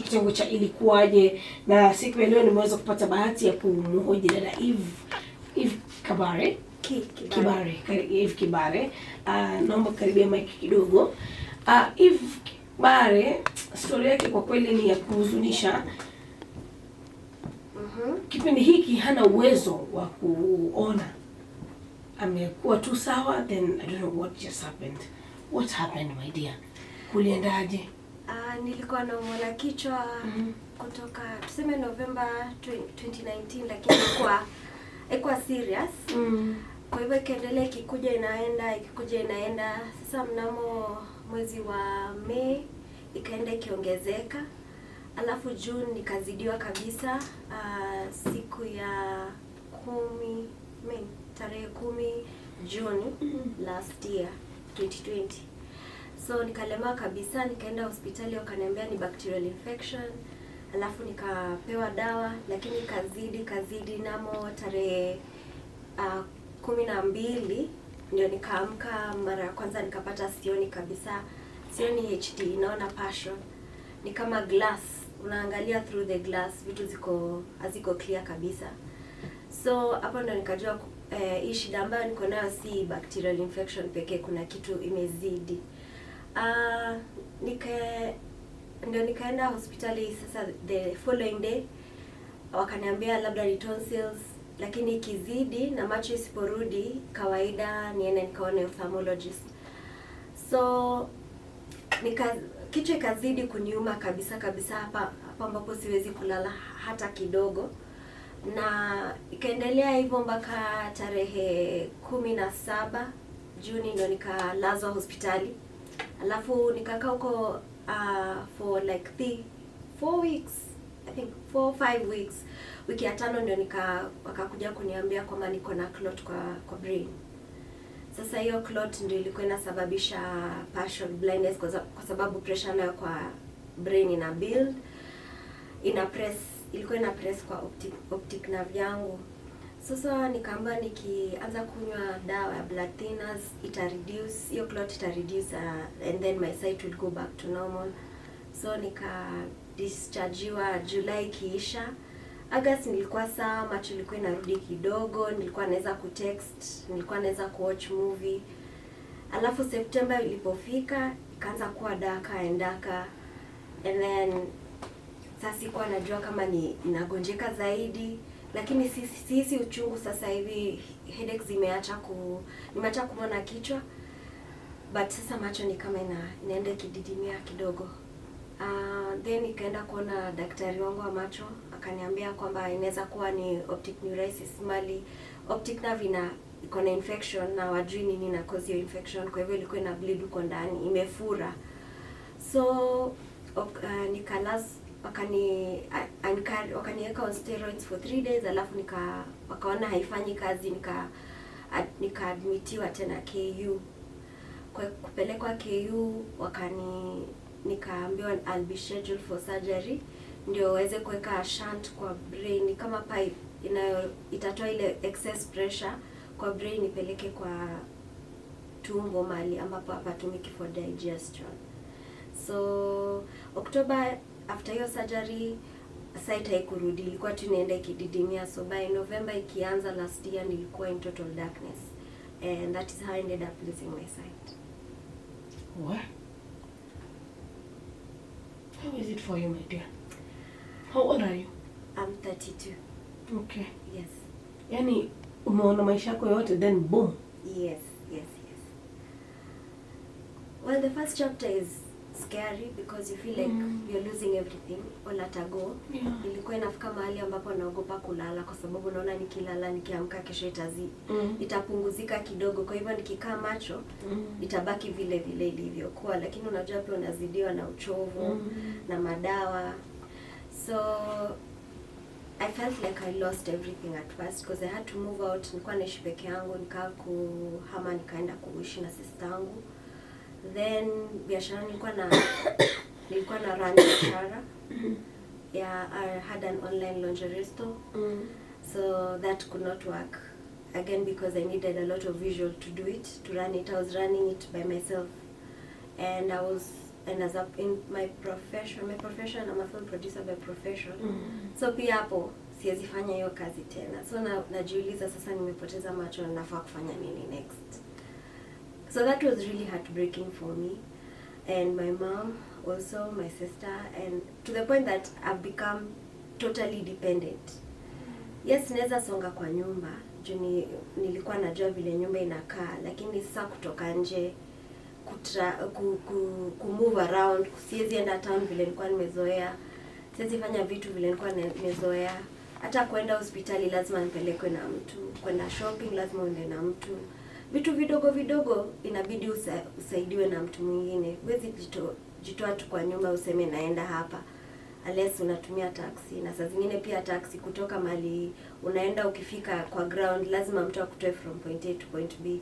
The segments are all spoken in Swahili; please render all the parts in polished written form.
kitengo cha Ilikuaje, na siku ya leo nimeweza kupata bahati ya kumhoji dada Eve Kabare. Eve Kibare. Naomba karibia mic kidogo. Eve Kibare, story yake kwa kweli ni ya kuhuzunisha. Kipindi hiki hana uwezo wa kuona. Amekuwa tu sawa, then I don't know what just happened. What happened, my dear? Kuliendaje? Nilikuwa naumwa kichwa kutoka tuseme November 2019, lakini ilikuwa serious. Kwa hivyo ikaendelea ikikuja inaenda. Sasa mnamo mwezi wa Mei ikaenda ikiongezeka. Alafu June nikazidiwa kabisa, siku ya tarehe 10 June last year 2020. So nikalemaa kabisa, nikaenda hospitali wakaniambia ni bacterial infection. Alafu nikapewa dawa, lakini kazidi namo tarehe 12 ndio nikaamka mara ya kwanza, nikapata sioni kabisa. Sioni HD, naona partial. Ni kama glass, unaangalia through the glass, vitu haziko clear kabisa. So hapo ndo nikajua hii shida ambayo niko nayo si bacterial infection pekee, kuna kitu imezidi. Nikaenda hospitali. Sasa the following day wakaniambia labda ni tonsils, lakini ikizidi na macho isiporudi kawaida niende nikaone ophthalmologist. So kichwa ikazidi kuniuma kabisa hapa ambapo siwezi kulala hata kidogo, na ikaendelea hivyo mpaka tarehe 17 Juni ndo nikalazwa hospitali. Alafu nikakaa huko for like 4 weeks, I think 4-5 weeks. Wiki ya 5 ndio wakakuja kuniambia kwamba niko na clot kwa brain. Sasa hiyo clot ndio ilikuwa inasababisha partial blindness kwa sababu pressure nayo kwa brain ilikuwa ina press kwa optic nerve yangu. Sasa nikaamba nikianza kunywa dawa ya blood thinners hiyo clot ita reduce, and then my sight will go back to normal. So dischargewa July kiisha. August nilikuwa sawa, macho ilikuwa inarudi kidogo, nilikuwa naweza kutext, nilikuwa naweza kuwatch movie. Alafu September ilipofika ikaanza kuwa darker, and then sasa sikuwa najua kama ninagonjeka zaidi, lakini sisi uchungu sasa hivi. Headaches nimeacha kuona kichwa, but sasa macho ni kama inaenda kididimia kidogo. Then nikaenda kuona daktari wangu wa macho, akaniambia kwamba inaweza kuwa ni optic neuritis, mali optic nerve iko na infection na wajui nini na cause hiyo infection. Kwa hivyo ilikuwa ina bleed huko ndani, imefura. So wakaniweka on steroids for 3 days. Alafu wakaona haifanyi kazi, nikaadmitiwa tena KU. Kwa kupelekwa KU nikaambiwa I'll be scheduled for surgery, ndio waweze kuweka shunt kwa brain kama pipe itatoa ile excess pressure kwa brain ipeleke kwa tumbo mali ambapo hapatumiki for digestion. So October after hiyo surgery sight haikurudi, ilikuwa tu inaenda ikididimia. So by November ikianza last year nilikuwa in total darkness, and that is how I ended up losing my sight. What? How is it for you, my dear? How old are you? I'm 32. Okay. Yes. Yani umeona maisha yako yote then boom. Yes. Well, the first chapter is scary because you feel like you're losing everything all at a go. Yeah. Ilikuwa inafika mahali ambapo naogopa kulala kwa sababu naona nikilala nikiamka kesho itapunguzika kidogo. Kwa hivyo nikikaa macho itabaki vile ilivyokuwa, lakini unajua pia unazidiwa na uchovu na madawa. So I felt like I lost everything at first because I had to move out. Nilikuwa naishi peke yangu, nikakuhama nikaenda kuishi na sister yangu. Then biashara nilikuwa na run biashara. Yeah, I had an online lingerie store. So that could not work again because I needed a lot of visual to do it, to run it. I was running it by myself, and I was and as a, in my profession I'm a film producer by profession. So pia hapo siwezi fanya hiyo kazi tena. So najiuliza sasa nimepoteza macho na nafaa kufanya nini next. So that was really heartbreaking for me and my mom, also my sister, and to the point that I've become totally dependent. Yes, naweza songa kwa nyumba, juu nilikuwa najua vile nyumba inakaa, lakini sasa kutoka nje move around, siwezi enda town vile nilikuwa nimezoea, siwezi fanya vitu vile nilikuwa nimezoea. Hata kwenda hospitali lazima nipelekwe na mtu, kwenda shopping lazima uende na mtu. Vitu vidogo inabidi usaidiwe na mtu mwingine. Huwezi jitoa tu kwa nyumba useme naenda hapa, unless unatumia taxi. Na saa zingine pia taxi kutoka mali unaenda, ukifika kwa ground lazima mtu akutoe from point A to point B.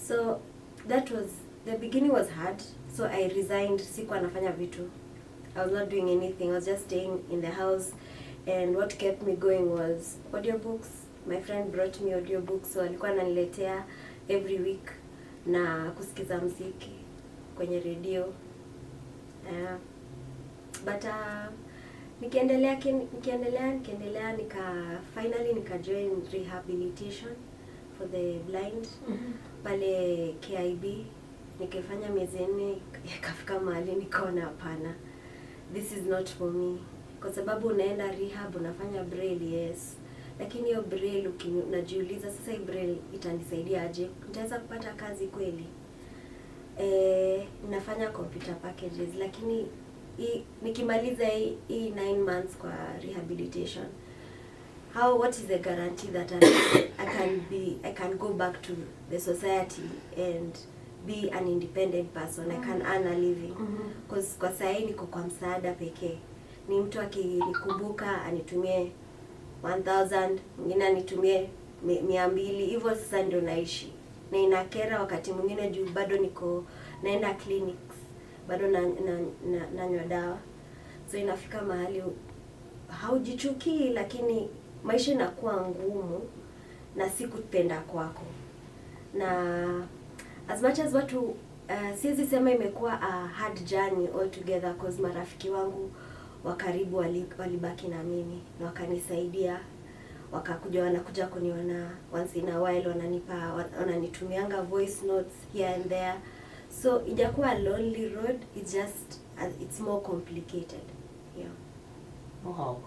So that was, the beginning was hard. So I resigned, sikuwa nafanya vitu. I was not doing anything. I was just staying in the house, and what kept me going was audiobooks. My friend brought me audiobooks, so alikuwa ananiletea every week na kusikiza muziki kwenye radio. But nikiendelea finally nika join rehabilitation for the blind pale KIB. Nikifanya miezi 4 ikafika mahali nikaona hapana, this is not for me. Kwa sababu unaenda rehab unafanya braille, yes, lakini hiyo braille unajiuliza sasa hii braille itanisaidia aje? Nitaweza kupata kazi kweli? Nafanya computer packages, lakini nikimaliza hii 9 months kwa rehabilitation, what is the guarantee that I can go back to the society and be an independent person? I can earn a living. Because kwa sasa niko kwa msaada pekee. Ni mtu akinikumbuka anitumie 1000, mwingine anitumie 200, hivyo sasa ndio naishi. Na inakera wakati mwingine juu bado niko naenda clinics, bado nanywa dawa. So inafika mahali haujichukii, lakini maisha inakuwa ngumu na sikupenda kwako. Na as much as watu siwezi sema imekuwa a hard journey altogether, because marafiki wangu wa karibu walibaki na mimi na wakanisaidia, wanakuja kuniona once in a while, wananitumianga voice notes here and there. So ijakuwa a lonely road, it's more complicated. Yeah. Wow.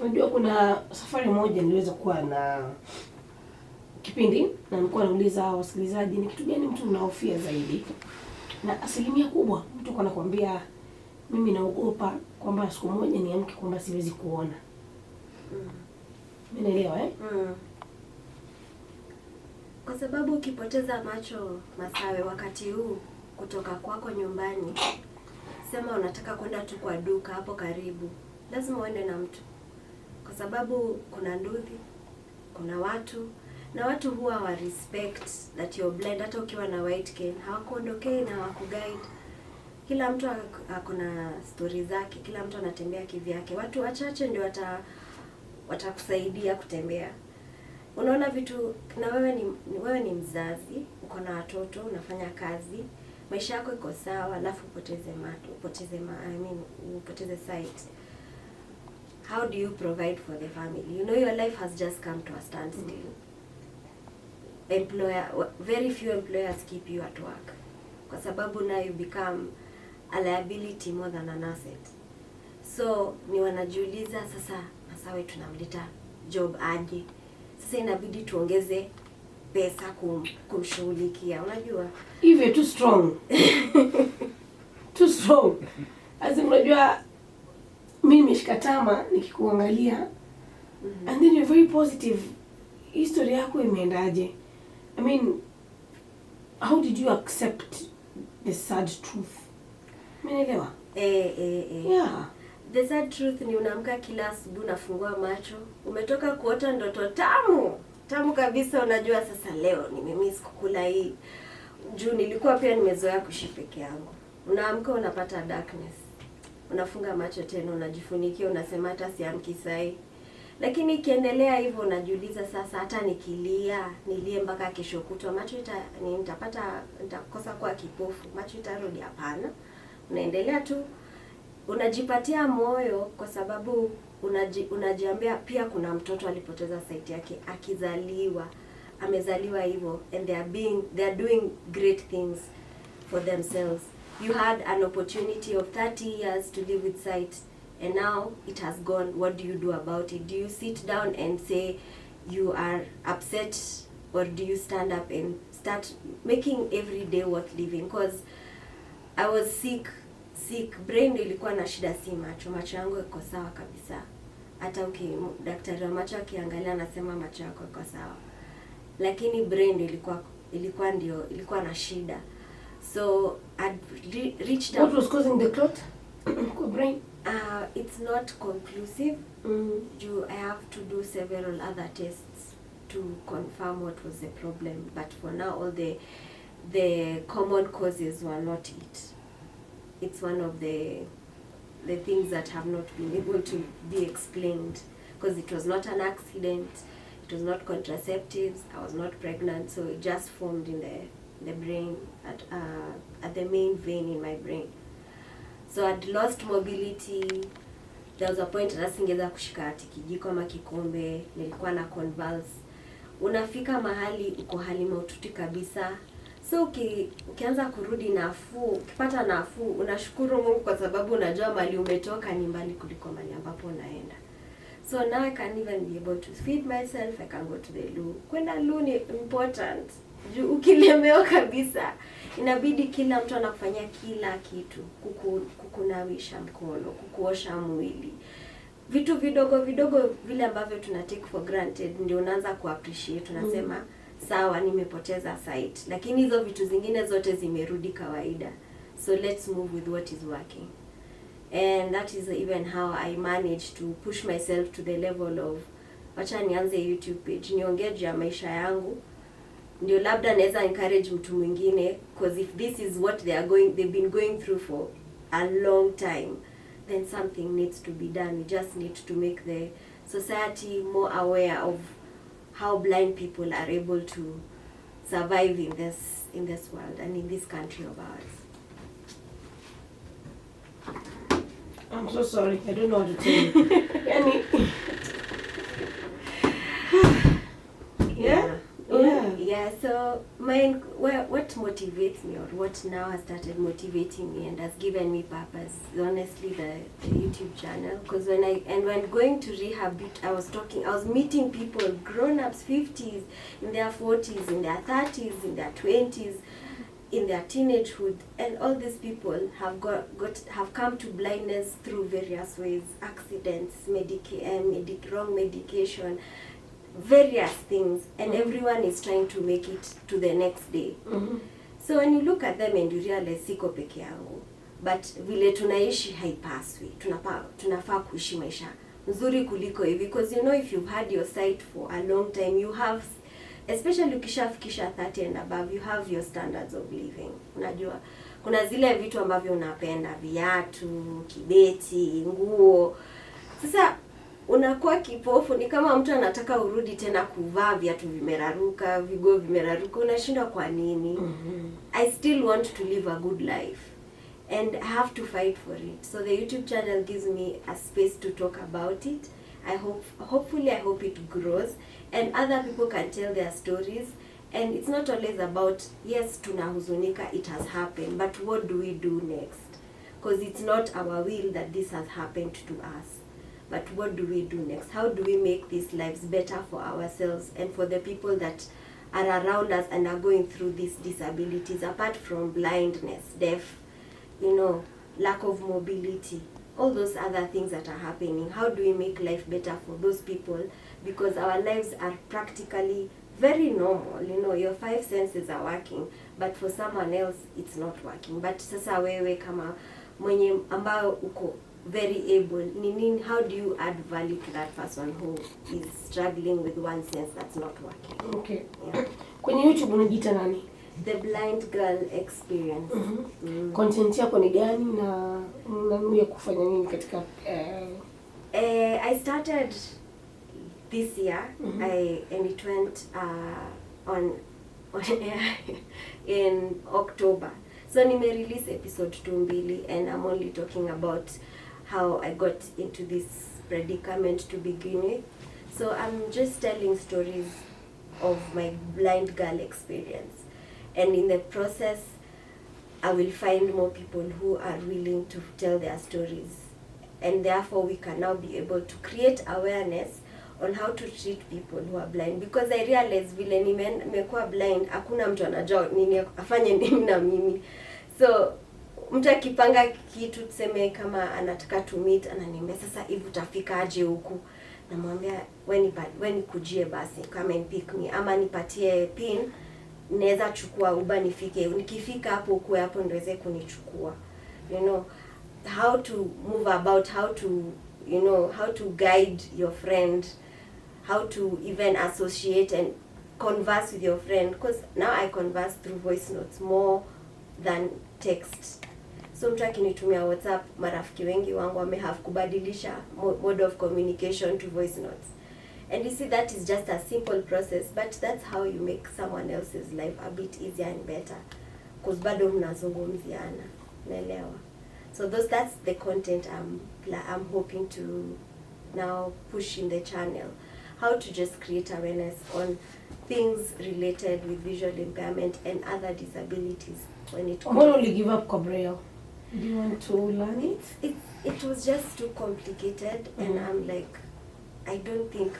Unajua kuna safari moja niliweza kuwa na kipindi na nilikuwa nauliza wasikilizaji ni kitu gani mtu mnaofia zaidi, na asilimia kubwa mtu anakuambia mimi naogopa kwamba siku moja niamke kwamba siwezi kuona. Umeelewa Kwa sababu ukipoteza macho Masawe wakati huu kutoka kwako nyumbani, sema unataka kwenda tu kwa duka hapo karibu, lazima uende na mtu. Kwa sababu kuna nduthi, kuna watu, na watu huwa wa respect that you're blind. Hata ukiwa na white cane hawakuondokei na hawakuguide. Kila mtu akona story zake, kila mtu anatembea kivyake. Watu wachache ndio watakusaidia kutembea. Unaona vitu, na wewe ni mzazi, uko na watoto, unafanya kazi, maisha yako iko sawa, alafu upoteze sight. How do you provide for the family? You know your life has just come to a standstill. Very few employers keep you at work. Kwa sababu now you become a liability more than an asset. So ni wanajiuliza sasa Masawe tunamleta job aje? Sasa inabidi tuongeze pesa kumshughulikia. Unajua even too strong. Too strong. Unajua mimi shikatama nikikuangalia and then you're very positive. History yako imeendaje? I mean, how did you accept the sad truth? Umeelewa? Yeah. The sad truth ni unaamka kila asubuhi unafungua macho, umetoka kuota ndoto tamu kabisa, unajua sasa leo nimemiss kukula hii. Juu nilikuwa pia nimezoea kuishi peke yangu. Unaamka unapata darkness. Unafunga macho tena unajifunikia, unasema hata siamki sai. Lakini ikiendelea hivyo unajiuliza sasa, hata nilie mpaka kesho kutwa, macho nitakosa kuwa kipofu, macho itarudi? Hapana. Unaendelea tu, unajipatia moyo, kwa sababu unajiambia pia kuna mtoto alipoteza sight yake amezaliwa hivyo, and they are doing great things for themselves. You had an opportunity of 30 years to live with sight, and now it has gone. What do you do about it? Do you sit down and say you are upset, or do you stand up and start making every day worth living? Because I was sick, brain ilikuwa na shida, si macho yangu iko sawa kabisa. Hata daktari wa macho akiangalia anasema macho yako iko sawa, lakini brain ilikuwa na shida. So I reached out. What was causing the clot? Brain? It's not conclusive. I have to do several other tests to confirm what was the problem. But for now, all the common causes were not it. It's one of the things that have not been able to be explained, because it was not an accident, it was not contraceptives, I was not pregnant, so it just formed in the brain at the main vein in my brain. So I'd lost mobility. There was a point na singeweza kushika hati kijiko ama kikombe, nilikuwa na convulse. Unafika mahali uko hali mahututi kabisa. So ukianza kurudi nafuu, ukipata nafuu, unashukuru Mungu kwa sababu unajua mali umetoka ni mbali kuliko mali ambapo unaenda. So now I can even be able to feed myself, I can go to the loo. Kwenda loo ni important. Ukilemewa kabisa, inabidi kila mtu anakufanyia kila kitu, kukunawisha mkono, kukuosha mwili. Vitu vidogo vile ambavyo tuna take for granted ndio unaanza kuappreciate. Tunasema sawa, nimepoteza sight, lakini hizo vitu zingine zote zimerudi kawaida. So let's move with what is working. And that is even how I managed to push myself to the level of wacha nianze YouTube page, niongee juu ya maisha yangu. Ndio labda naweza encourage mtu mwingine, because if this is what they've been going through for a long time, then something needs to be done. We just need to make the society more aware of how blind people are able to survive in this world and in this country of ours. I'm so sorry, I don't know what to tell you. Yeah, so what motivates me, or what now has started motivating me and has given me purpose, is honestly the YouTube channel. Because when going to rehab, I was meeting people, grown-ups, 50s, in their 40s, in their 30s, in their 20s, in their teenagehood, and all these people have come to blindness through various ways: accidents, wrong medication, various things, and everyone is trying to make it to the next day. So when you look at them and you realize siko peke yangu, but vile tunaishi haipaswi, tunafaa kuishi maisha nzuri kuliko hivi. Because if you've had your sight for a long time, you have, especially ukishafikisha 30 and above, you have your standards of living. Unajua kuna zile vitu ambavyo unapenda, viatu, kibeti, nguo. Sasa unakuwa kipofu, ni kama mtu anataka urudi tena kuvaa viatu vimeraruka, vigo vimeraruka, unashindwa kwa nini? I still want to live a good life, and I have to fight for it. So the YouTube channel gives me a space to talk about it. I hope it grows and other people can tell their stories. And it's not always about, yes, tunahuzunika, it has happened, but what do we do next? Because it's not our will that this has happened to us. But what do we do next? How do we make these lives better for ourselves and for the people that are around us and are going through these disabilities, apart from blindness, deaf, lack of mobility, all those other things that are happening? How do we make life better for those people? Because our lives are practically very normal. Your 5 senses are working, but for someone else it's not working. But sasa wewe kama mwenye ambao uko very able, how do you add value to that person who is struggling with one sense that's not working? Okay. Yeah. Kwenye YouTube unajiita nani? The Blind Girl Experience. Content yako ni gani na unanuia kufanya nini katika I started this year. And it went on air in October. So nime-release episode 2 and I'm only talking about how I got into this predicament to begin with. So I'm just telling stories of my blind girl experience. And in the process, I will find more people who are willing to tell their stories. And therefore, we can now be able to create awareness on how to treat people who are blind. Because I realize vile nimekuwa blind, hakuna mtu anajua nini afanye nini na mimi. So, mtu akipanga kitu tuseme kama anataka to meet, ananiambia sasa hivi utafika aje huku. Namwambia when kujie basi, come and pick me. Ama nipatie pin, naweza chukua Uber nifike. Nikifika hapo kwa hapo ndoweze kunichukua. You know, how to move about, how to guide your friend, how to even associate and converse with your friend, because now I converse through voice notes more than text. So mtu akinitumia WhatsApp, marafiki wengi wangu have kubadilisha mode of communication to voice notes. And you see, that is just a simple process, but that's how you make someone else's life a bit easier and better, because bado mnazungumziana, naelewa. So that's the content I'm hoping to now push in the channel. How to just create awareness on things related with visual impairment and other disabilities when it comes. Why don't you give up Braille? Do you want to learn it? It was just too complicated, and I'm like, I don't think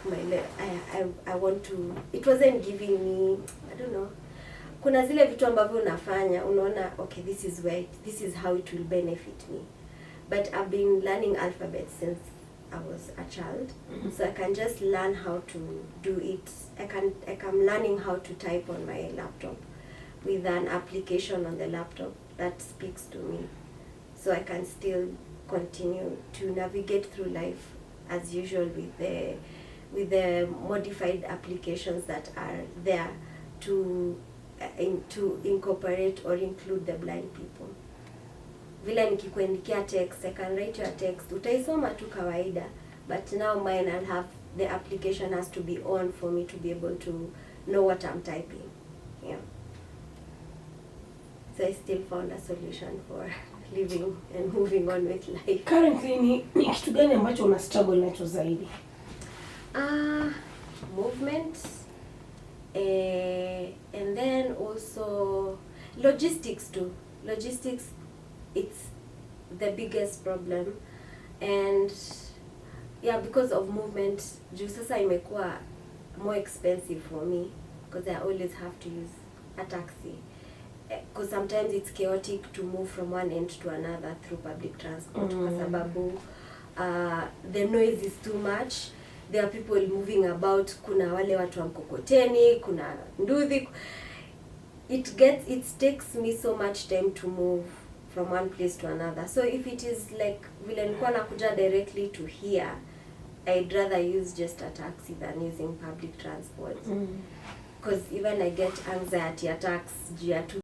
I want to. It wasn't giving me, I don't know. Kuna zile vitu ambavyo unafanya unaona okay, this is how it will benefit me. But I've been learning alphabet since I was a child. So I can just learn how to do it. I can learning how to type on my laptop with an application on the laptop that speaks to me. So I can still continue to navigate through life as usual with the modified applications that are there to incorporate or include the blind people. Vile nikikuandikia text, I can write your text. Utaisoma tu kawaida, but now mine I'll have the application has to be on for me to be able to know what I'm typing. Yeah. So I still found a solution for living and moving on with life. Currently ni kitu gani ambacho una struggle nacho zaidi? Movement. And then also logistics too. Logistics, it's the biggest problem. And yeah, because of movement, juu sasa imekuwa more expensive for me because I always have to use a taxi. Because sometimes it's chaotic to move from one end to another through public transport. Kwa sababu the noise is too much. There are people moving about, kuna wale watu wa mkokoteni, kuna nduthi. It takes me so much time to move from one place to another. So if it is like vile nilikuwa nakuja directly to here, I'd rather use just a taxi than using public transport. Because even I get anxiety attacks due to